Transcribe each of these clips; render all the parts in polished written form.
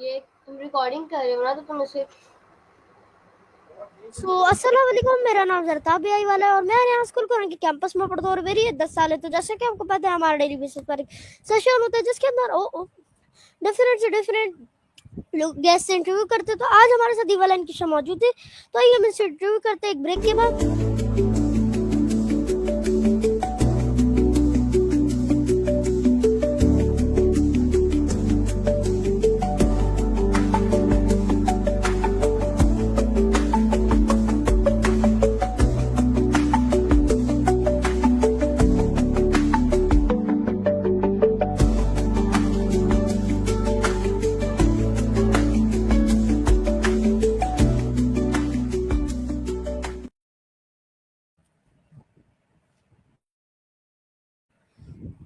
ये तुम रिकॉर्डिंग कर रहे हो ना, तो तुम इसे अस्सलाम वालेकुम, मेरा नाम जरताब बियाई वाला है और मैं यहाँ स्कूल कॉलोनी के कैंपस में पढ़ता हूँ और मेरी 10 साल है। तो जैसे कि आपको पता है, हमारा डेली बेसिस पर एक सेशन होता है जिसके अंदर डिफरेंट से डिफरेंट लोग गेस्ट से इंटरव्यू करते हैं। तो आज हमारे साथ दीवाला इनकी मौजूद है, तो आइए हम इससे इंटरव्यू करते हैं एक ब्रेक के बाद।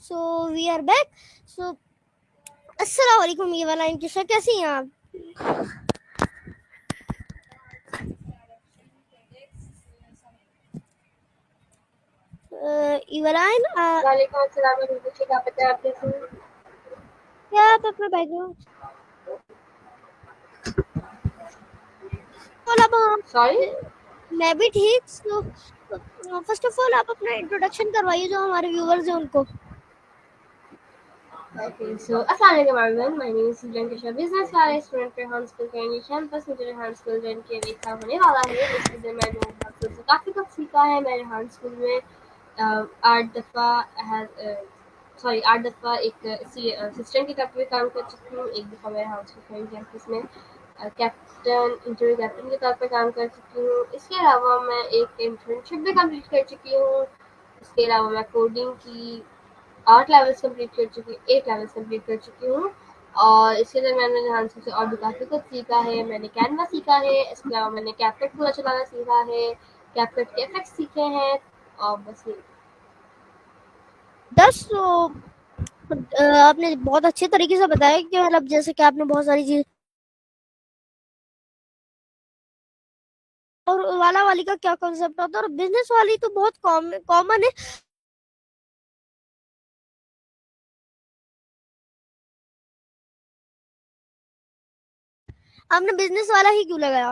So we are back. So अस्सलाम वालेकुम, ये वाला इनकी कैसी हैं आप? इवलाइन, वालेकुम अस्सलाम। मुझे क्या पता है आप कैसे हो? क्या आप अपना बैकग्राउंड सॉरी। मैं भी ठीक। सो फर्स्ट ऑफ ऑल आप अपना इंट्रोडक्शन करवाइए जो हमारे व्यूअर्स हैं उनको। Okay, so Assalamualaikum everyone. My name is Sujan Kisha, business वाला स्टूडेंट रेहान स्कूल का इंग्लिश कैंपस। मुझे रेहान स्कूल ज्वाइन किए एक साल होने वाला है। इसके लिए मैंने रेहान स्कूल से काफ़ी कुछ सीखा है। मैं रेहान स्कूल में 8 दफ़ा एक असिस्टेंट के तौर पर काम कर चुकी हूँ। एक दफ़ा मैं रेहान स्कूल के कैंपस में कैप्टन इंटरव्यू कैप्टन के तौर पर काम कर चुकी हूँ। इसके अलावा मैं एक इंटर्नशिप भी कंप्लीट कर चुकी हूँ। इसके अलावा मैं कोडिंग की 8 लेवल्स कंप्लीट कर चुकी हूँ। और इसके लिए मैंने ध्यान से और भी काफ़ी कुछ सीखा है। मैंने कैनवा सीखा है, इसके अलावा मैंने कैपकट पूरा चलाना सीखा है, कैपकट के इफेक्ट्स सीखे हैं और बस ये। 10 आपने बहुत अच्छे तरीके से बताया कि मतलब जैसे कि आपने बहुत सारी चीज, और वाला वाली का क्या कॉन्सेप्ट होता है और बिजनेस वाली तो बहुत कॉमन है। आपने बिजनेस वाला ही क्यों लगाया?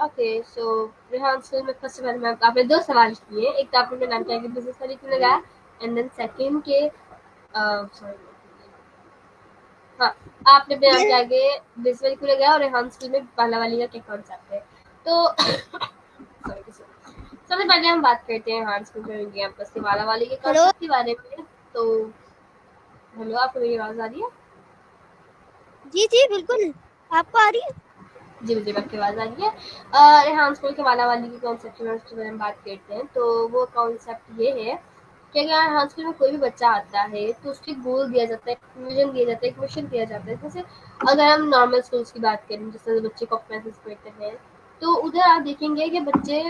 ओके, सो रेहान स्कूल में सबसे पहले मैं आपने 2 सवाल किए। एक तो आपने नाम किया कि बिज़नेस वाले क्यों लगाया, एंड देन सेकंड के सॉरी, हाँ, आपने अपने नाम के ये आगे बिज़नेस वाले क्यों लगाया और रेहान स्कूल में वाला वाली का क्या कॉन्सेप्ट है। तो सबसे पहले हम बात करते हैं हार्ड स्कूल में कैंपस के वाला वाली के हेलो। कॉन्सेप्ट के बारे में। तो हेलो, आपको मेरी आवाज़ आ रही है? जी जी बिल्कुल, आपको आ रही है? जी, मुझे आपकी आवाज़ आ रही है। रेहान स्कूल के वाला वाली की कॉन्सेप्ट के बारे में हम बात करते हैं। तो वो कॉन्सेप्ट ये है कि अगर रेहान स्कूल में कोई भी बच्चा आता है तो उसको एक गोल दिया जाता है, एक विजन दिया जाता है, एक मिशन दिया जाता है। जैसे अगर हम नॉर्मल स्कूल्स की बात करें, जैसे बच्चे को मैसेज करते हैं, तो उधर आप देखेंगे कि बच्चे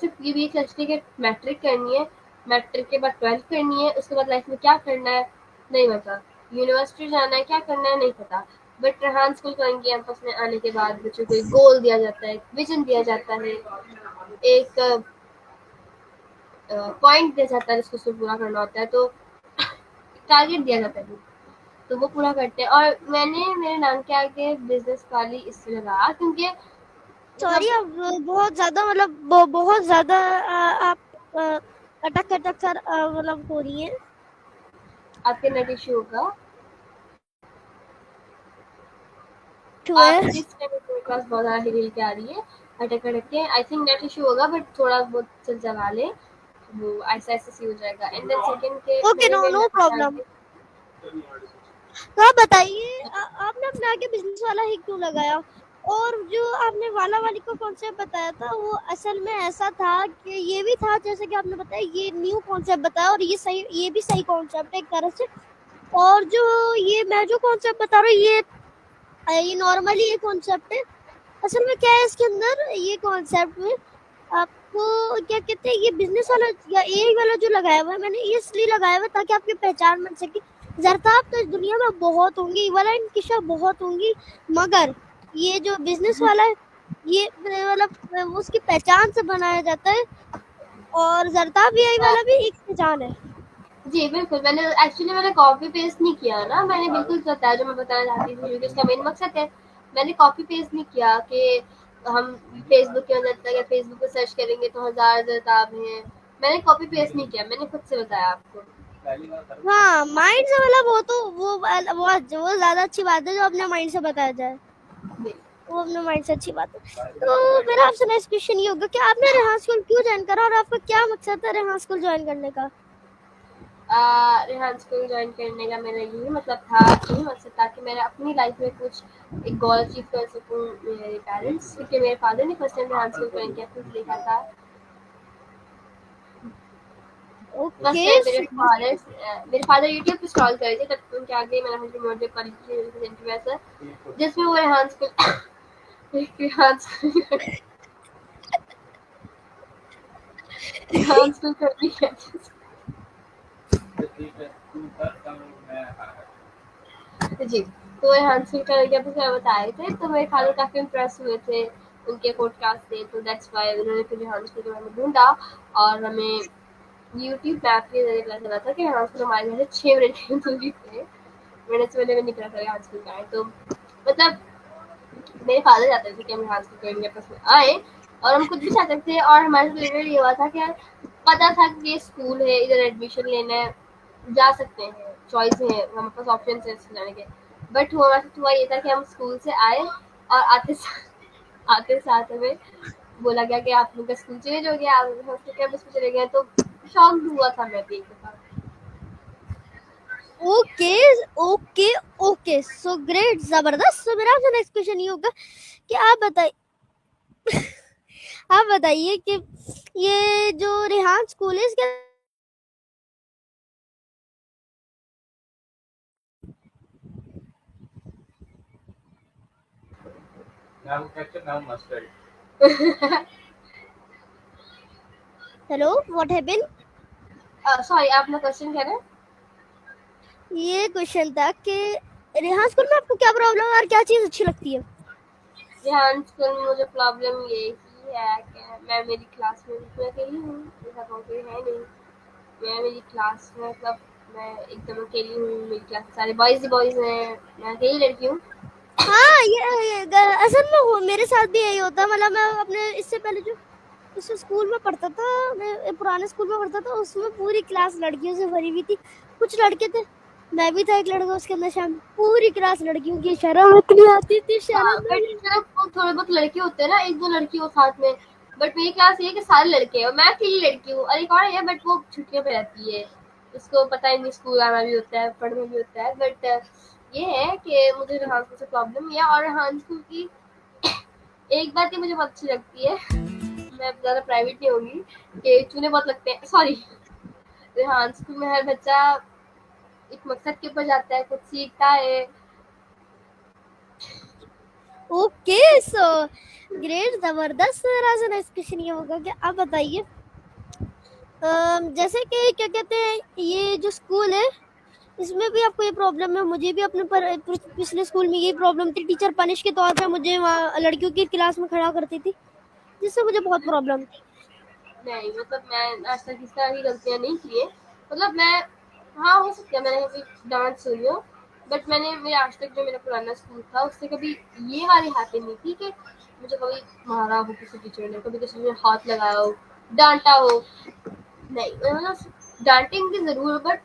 सिर्फ ये भी सोचते हैं कि मैट्रिक करनी है, मैट्रिक के बाद 12th करनी है, उसके बाद लाइफ में क्या करना है नहीं पता, यूनिवर्सिटी जाना है, क्या करना है नहीं पता। But Rehan school college campus में आने के बाद बच्चों को एक गोल दिया जाता है, एक विजन दिया जाता है, एक पॉइंट दिया जाता है जिसको उसको पूरा करना होता है। तो टारगेट दिया जाता है, तो वो पूरा करते हैं। और मैंने मेरे नाम के आगे बिजनेस वाली इसलिए लगा क्योंकि सॉरी, सब आप बहुत ज्यादा मतलब बहुत ज्यादा आप अटक अटक कर मतलब हो रही है। आपके नेट इश्यू होगा। है आप जिस टाइम मेरे पास बहुत ज़्यादा हिल के आ रही है, अटक-अटक के, आई थिंक नेट इश्यू होगा, बट थोड़ा बहुत चला ले, वो ऐसा-ऐसा सी हो जाएगा। एंड देन सेकंड के ओके, मैंने नो मेरे नो नाम के प्रॉब्लम। आगे तो आप बताइए, आपने अपने आगे बिजनेस वाला ही क्यों लगाया? और जो आपने वाला वाली का कॉन्सेप्ट बताया था वो असल में ऐसा था कि ये भी था जैसे कि आपने बताया, ये न्यू कॉन्सेप्ट बताया और ये सही, ये भी सही कॉन्सेप्ट है एक तरह से। और जो ये मैं जो कॉन्सेप्ट बता रहा हूँ ये नॉर्मली ये कॉन्सेप्ट है। असल में क्या है इसके अंदर, ये कॉन्सेप्ट में आपको क्या कहते हैं, ये बिजनेस वाला या एआई वाला जो लगाया हुआ है, मैंने ये इसलिए लगाया हुआ है ताकि आपकी पहचान बन सके। ज़रताब तो इस दुनिया में बहुत होंगी, वाला इनकिशा बहुत होंगी, मगर ये जो बिजनेस वाला है ये मतलब उसकी पहचान से बनाया जाता है। और ज़रताब एआई वाला भी एक पहचान है। जी, बिल्कुल, मैंने कॉपी पेस्ट नहीं किया ना, मैंने बिल्कुल बताया जो मैं बताना चाहती थी, क्योंकि उसका मेन मकसद है। मैंने कॉपी पेस्ट नहीं किया कि हम फेसबुक के अंदर अगर फेसबुक पे सर्च करेंगे तो हज़ार किताब हैं। मैंने कॉपी पेस्ट नहीं किया, मैंने खुद से बताया आपको। हाँ, माइंड से मतलब वो तो वो ज्यादा अच्छी बात है जो अपने माइंड से बताया जाए, जी। वो अपने माइंड से अच्छी बात है। तो मेरा आपसे नेक्स्ट क्वेश्चन ये होगा कि आपने रेहान स्कूल क्यों ज्वाइन करा और आपका क्या मकसद था रेहान स्कूल ज्वाइन करने का? रेहान स्कूल जॉइन करने का मेरा यही मतलब था, यही मकसद था कि मैं अपनी लाइफ में कुछ एक गोल अचीव कर सकूँ। मेरे पेरेंट्स, क्योंकि मेरे फादर ने first time Rehan school join किया, फिर देखा था ओके। फर्स्ट टाइम मेरे फादर यूट्यूब पे स्क्रॉल कर रहे थे, तब उनके आगे मेरा हस्बैंड मॉडल क्वालिफिकेशन ऐसा जिसमें वो Rehan school Rehan school Rehan school कर भी गया। जी, तो रेहान स्कूल का जब उसे बताए थे तो मेरे फादर काफ़ी इम्प्रेस हुए थे उनके पॉडकास्ट से, तो दैट्स व्हाई उन्होंने फिर रेहान स्कूल के बारे में ढूँढा और हमें यूट्यूब मैप के ज़रिए पता चला था कि रेहान स्कूल हमारे घर से 6 मिनट की दूरी पे मैंने सवेरे में निकला था रेहान स्कूल का है। तो मतलब मेरे फादर चाहते थे कि हम रेहान स्कूल के कैंपस में आए और हम खुद भी चाहते थे, और हमारे साथ रिलेटेड ये हुआ था कि यार पता था कि ये स्कूल है, इधर एडमिशन लेना है, जा सकते हैं, चॉइस है, हमारे पास ऑप्शन है इसको जाने के। बट हमारे साथ हुआ ये था कि हम स्कूल से आए और आते साथ हमें बोला गया कि आप लोग का स्कूल चेंज हो गया, आप हॉस्टल कैंपस में चले गए। तो शॉक हुआ था मैं भी एक दफा। Okay okay okay, so great, जबरदस्त। तो मेरा आपसे नेक्स्ट क्वेश्चन ये होगा कि आप बताइए कि ये जो रेहान स्कूल है इसके हेलो, व्हाट हैपेंड? सॉरी, आपने क्वेश्चन क्या है? ये क्वेश्चन था कि रेहान स्कूल में आपको क्या प्रॉब्लम है और क्या चीज अच्छी लगती है? ध्यान स्कूल में मुझे प्रॉब्लम ये ही है कि मैं मेरी क्लास में मैं अकेली हूँ, मेरा कोई है नहीं। मैं मेरी क्लास में मतलब मैं एकदम अकेली हूँ, मेरी क्लास में सारे बॉयज़ ही बॉयज़ हैं, मैं अकेली लड़की हूँ। हाँ, असल में मेरे साथ भी यही होता है। मतलब मैं अपने इससे पहले जो उस स्कूल में पढ़ता था, मैं पुराने स्कूल में पढ़ता था, उसमें पूरी क्लास लड़कियों से भरी हुई थी। कुछ लड़के थे, मैं भी था एक लड़का उसके अंदर शामिल। पूरी क्लास लड़कियों की, शर्म इतनी आती थी, हाँ, शर्म बट नहीं। सिर्फ वो थोड़े बहुत लड़के होते हैं ना, एक दो लड़की हो साथ में। बट मेरी क्लास ये है कि सारे लड़के हैं और मैं अकेली लड़की हूँ, और एक और है बट वो छुट्टियों पे रहती है, उसको पता ही नहीं, स्कूल आना भी होता है, पढ़ना भी होता है। बट ये है कि मुझे रेहान स्कूल से प्रॉब्लम ये है, और रेहान स्कूल की एक बात ही मुझे बहुत अच्छी लगती है, मैं ज़्यादा प्राइवेट नहीं होंगी, कि चूने बहुत लगते हैं, सॉरी। रेहान स्कूल में हर बच्चा एक मकसद के ऊपर जाता है, कुछ सीखता है। ओके, सो ग्रेट, जबरदस्त। मेरा से नेक्स्ट क्वेश्चन ये होगा कि आप बताइए जैसे कि क्या कहते हैं, ये जो स्कूल है इसमें भी आपको ये प्रॉब्लम है, मुझे भी अपने पिछले स्कूल में यही प्रॉब्लम थी। टीचर पनिश के तौर पे मुझे वहाँ लड़कियों की क्लास में खड़ा करती थी, जिससे मुझे बहुत प्रॉब्लम थी। नहीं, मतलब मैं आज तक इस तरह की गलतियाँ नहीं की है। मतलब मैं, हाँ, हो सकता है मैंने कभी डाँट सुनी हो, बट मैंने मेरे आज तक जो मेरा पुराना स्कूल था उससे कभी ये वाली हैपन नहीं की कि मुझे कभी मारा हो किसी टीचर ने, कभी किसी ने हाथ लगाया हो, डाँटा हो। नहीं, मतलब डाँटेंगे ज़रूर, बट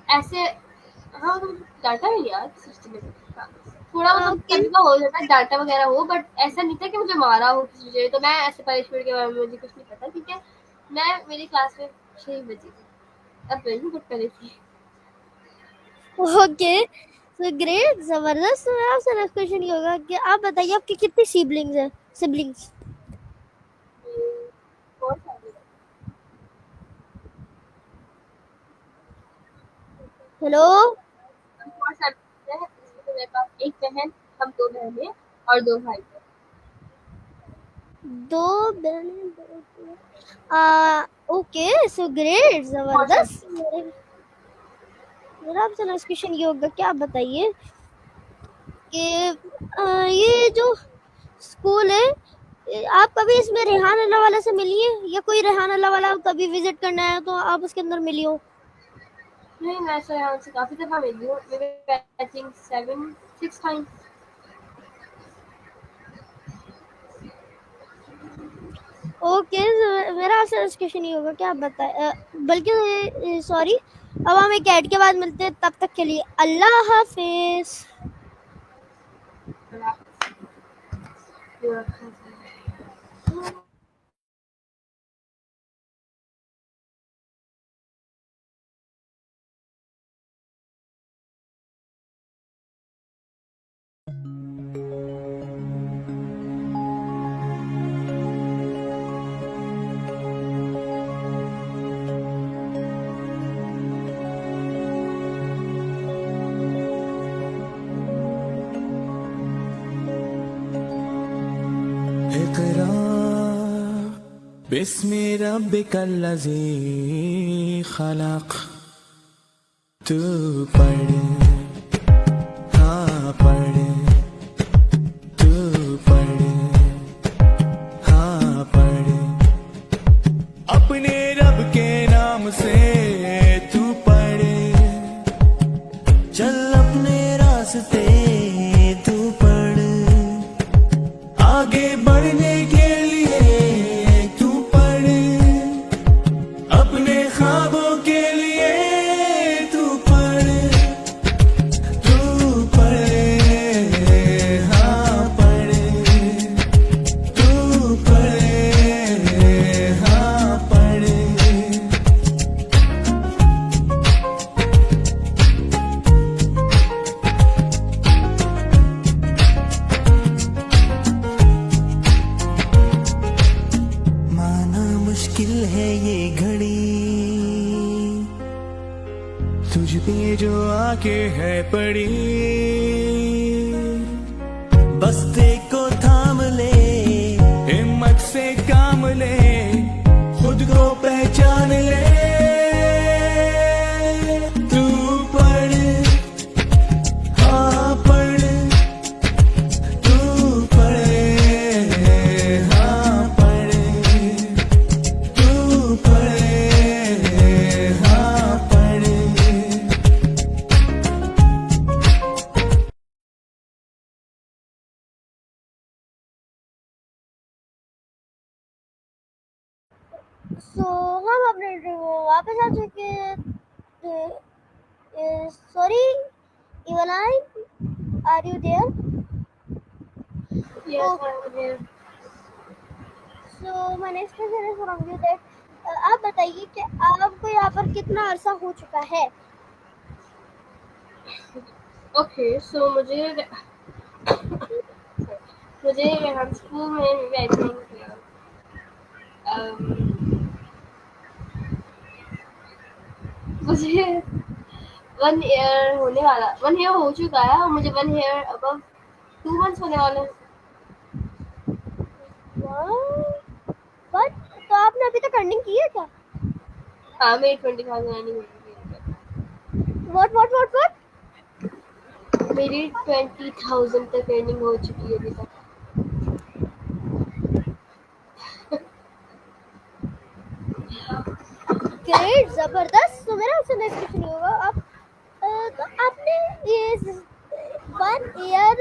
ऐसे, हाँ, मतलब डाँटा भी नहीं यार किसी टीचर ने। हाँ, थोड़ा मतलब ओके कभी-कभार हो जाता है डाँटा वगैरह हो, बट ऐसा नहीं था कि मुझे मारा हो किसी टीचर ने। तो मैं ऐसे पनिशमेंट के बारे में मुझे कुछ नहीं पता, क्योंकि मैं मेरी क्लास में 6 बजी थी। अब नहीं, बट पहले थी। ओके, सो ग्रेट, जबरदस्त। तो मेरा आपसे नेक्स्ट क्वेश्चन ये होगा कि आप बताइए आपकी कितनी सिबलिंग्स है? सिबलिंग्स? कौन सा है? हेलो। कौन सा है? इसमें तो मेरे पास एक बहन, हम 2 बहनें और 2 भाई हैं। दो बहनें, ओके, सो ग्रेट, कौन सा? जबरदस्त। मेरा आपसे नेक्स्ट क्वेश्चन ये होगा कि आप बताइए कि ये जो स्कूल है, आप कभी इसमें रेहान अल्लाह वाला से मिली है, या कोई रेहान अल्लाह वाला कभी विजिट करना है तो आप उसके अंदर मिली हो? नहीं, मैं रेहान से काफ़ी दफ़ा मिली हूँ, maybe I think 7 6 times. Okay, मेरा आंसर इस क्वेश्चन नहीं होगा क्या, आप बताए, बल्कि सॉरी, अब हम एक ऐड के बाद मिलते हैं, तब तक के लिए अल्लाह हाफिज। इक़रा बिस्मि रब्बिकल्लज़ी खलक़। तू पढ़, हाँ पढ़, तू पढ़, हाँ पढ़, अपने रब के नाम से तू पढ़, चल अपने रास्ते तू पढ़, आगे बढ़ने के लिए तू पढ़, अपने ख्वाबों के लिए तू पढ़, तू पढ़, हाँ पढ़, तू पढ़, हाँ पढ़। माना मुश्किल है ये घड़ी, तुझ पे जो आके है पड़ी, बस को थाम ले, हिम्मत से काम ले, खुद को पहचान ले, तू पढ़, हाँ पढ़, तू पढ़, हाँ पढ़, तू पढ़, हाँ पढ़। सो हम अपने इंटरव्यू वापस आ चुके हैं। Sorry, Evelyn, are you there? Yes, I'm here. So my next question is from you that, आप बताइए कि आपको यहाँ पर कितना अरसा हो चुका है? Okay, so मुझे रेहान स्कूल में मे बी आई थिंक मुझे 1 ईयर होने वाला, 1 ईयर हो चुका है और मुझे 1 ईयर अबव 2 मंथ्स होने वाले हैं। बट तो आपने अभी तक अर्निंग की है क्या? हाँ, मेरी 20,000 अर्निंग हुई है। व्हाट? मेरी 20,000 तक अर्निंग हो चुकी है अभी तक। ग्रेट, जबरदस्त। तो मेरा आपसे नेक्स्ट क्वेश्चन होगा, आप तो आपने ये 1 ईयर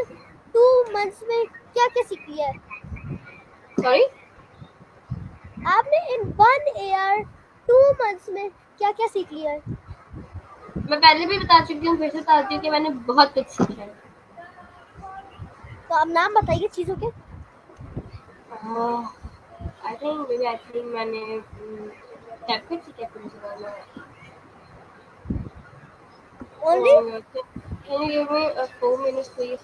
2 मंथ्स में क्या क्या सीख लिया है? सॉरी, आपने इन 1 ईयर 2 मंथ्स में क्या क्या सीख लिया है? मैं पहले भी बता चुकी हूँ, फिर से बताती हूँ कि मैंने बहुत कुछ सीखा है। तो आप नाम बताइए चीजों के। आई थिंक मैंने कैपकट सीखा है मुझे वाला। Only Can you give me 4 minutes please?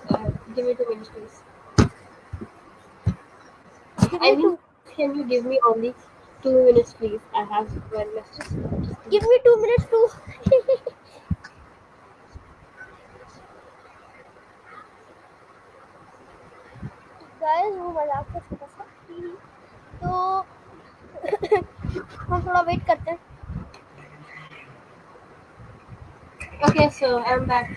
Give me 2 minutes please. I mean, can you give me only 2 minutes please? I have one message. Give me 2 minutes too guys, वो मजाक का छोटा सा, तो हम थोड़ा वेट करते हैं। Okay, so I'm back.